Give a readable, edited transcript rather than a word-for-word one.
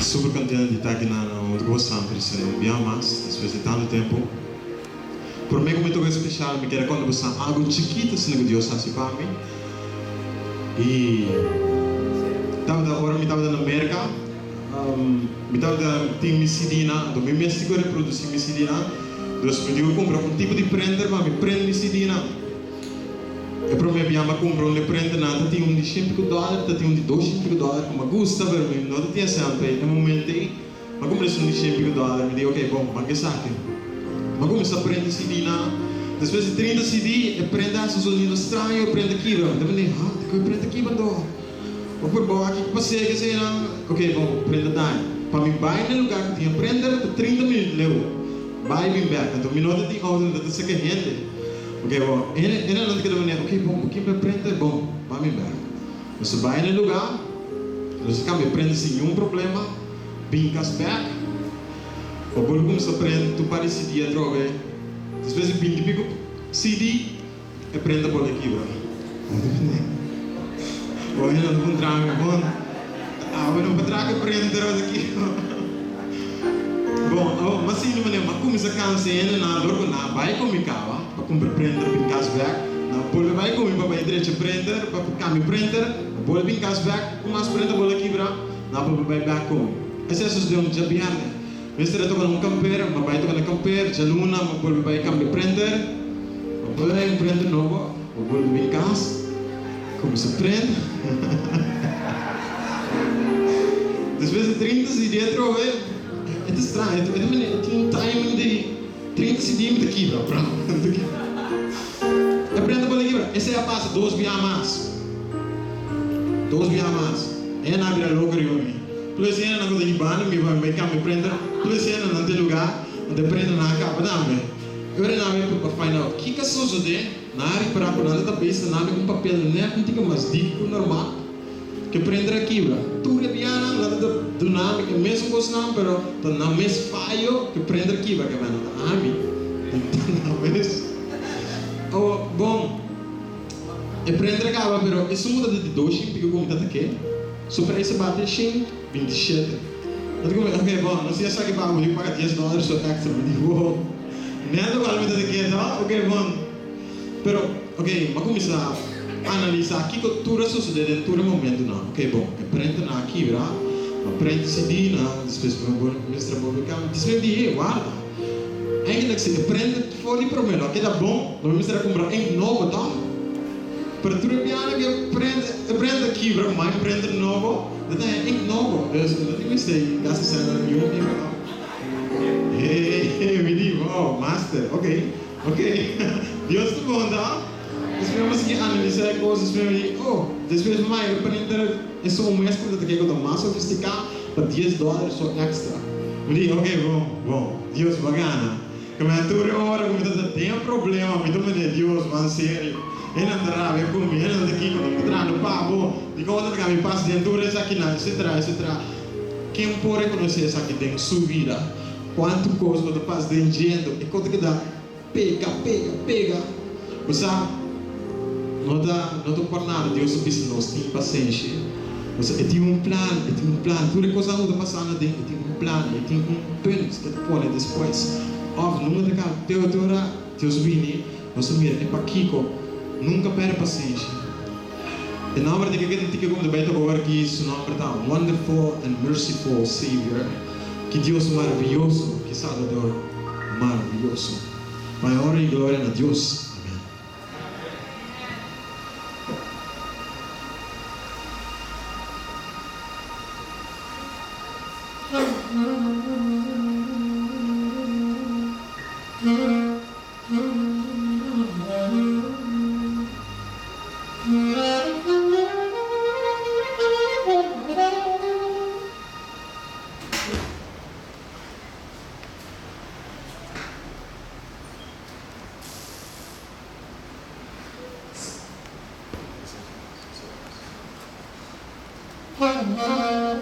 super contente de estar aqui no Gosto Santos, bem mais, depois de tanto tempo. Por mim, como é especial, me quero contar você algo chiquito assim que Deus faz para mim. E agora me estava na América, me estava tinha micidina, do meu mês que eu reproduzi micidina, Deus me deu comprar um tipo de printer para me prender micidina. E para mim, eu comprar um printer nada, tinha um de $5, tinha um de $2, como gosta para mim, não tinha sempre, no momento aí, mas comprei um de $5, me deu ok, bom, mas que saque. Mas começo a aprender micidina. Depois de 30 CD, eu aprendo a sonido estranho, eu aprendo aqui, eu aprendo aqui, mandou. Vou por bom aqui, passei, que sei lá. Ok, bom, aprendo daí. Para mim, vai no lugar que tinha aprender, por 30 minutos, leu. Vai e vem back. Então, minuto de ordem, então, você quer gente. Ok, bom, ele não tem que dar ok, bom, o que me aprende, bom, vai e vem back. Você vai no lugar, você me aprende sem nenhum problema, pincas back. O bolo começa a aprender, tu parece dia droga. Depois de 20 pico CD, aprende a bola aqui, bro. Olha, não vou entrar, bom. Eu não vou entrar que aprende aqui. Bom, mas sim, mas começa a cansear, na dor, na vai comigo, para compreender o casback. Na bola vai comigo, para ir direito prender, para caminho prender, a bola vem casback, mas prende a bola aqui, bro. Na bola vai back comigo. Esse é o sistema de jabiane. Mister itu kalau compare, mabai itu kalau compare, jaluna, mabul babai kami prender, mabul yang prender nopo, mabul bingkas, como se prende. Depois de 30 CD entrou, é estranho, tinha um timing de 30 CD muito aqui, bro, aprenda por aqui, bro. Essa é a passa, 2 biamas, é na vira logo rio. Plus yana na coisa de banho, me vai cá me prender. Plus yana não tem lugar, onde prende na capa da me. Eu era na vez para find out que é só de na área para por nada da peça, na área com papel, né? Não tem que mais dico normal. Que prender aqui, bro. Tu rebiana, nada do nome, que mesmo coisa não, pero tá na mes falho que prender aqui, bro, que vai na nome. Então na vez. Oh, bom. E prender acaba, pero isso muda de 2 que como tá aqui. Super esse bate 27. Eu digo, ok, bom, não sei se aqui para eu pagar $10 só extra, eu digo, nada vale me dar aqui, não? Ok, bom. Pero, ok, mas começar a analisar que cultura sucede em todo momento, não? Ok, bom, aprende na aqui, verdade? Aprende CD, não? Depois vou mostrar para o campo. Depois de guarda. Ainda que se aprende, foi primeiro, ok, tá bom? Vou mostrar comprar em novo, tá? Para tudo que aprende aqui, bro, mas aprende novo, não é novo. Eu não tenho isso aí, gasta cena nenhum, me digo, oh, master, ok. Deus te bom, tá? Depois que analisar coisas, depois mais aprender, é só um mês que eu estou mais sofisticado, para $10 só extra. Me digo, ok, bom, Deus bacana. Como é tudo hora, como tem problema, me dou Deus, mas sério. Ele andará a comigo, ele anda aqui comigo, entrando, pá, bom, de conta que me passa de endurance aqui, etc. Quem pode reconhecer isso aqui dentro da sua vida? Quanto coisa você passa dentro, e quanto que dá? Pega. Você não estou por nada, Deus disse, nós temos paciência. Você tem um plano, tudo coisa que está passando dentro, tem um plano, tem um ponto que você pode depois. Óbvio, não é daquela Deus vini, você mira, é para Kiko. Nunca perde paciência. Em nome de que tem que como de agora que isso não é wonderful and merciful Savior, que Deus maravilhoso, que Salvador maravilhoso. Maior e glória a Deus. Amém.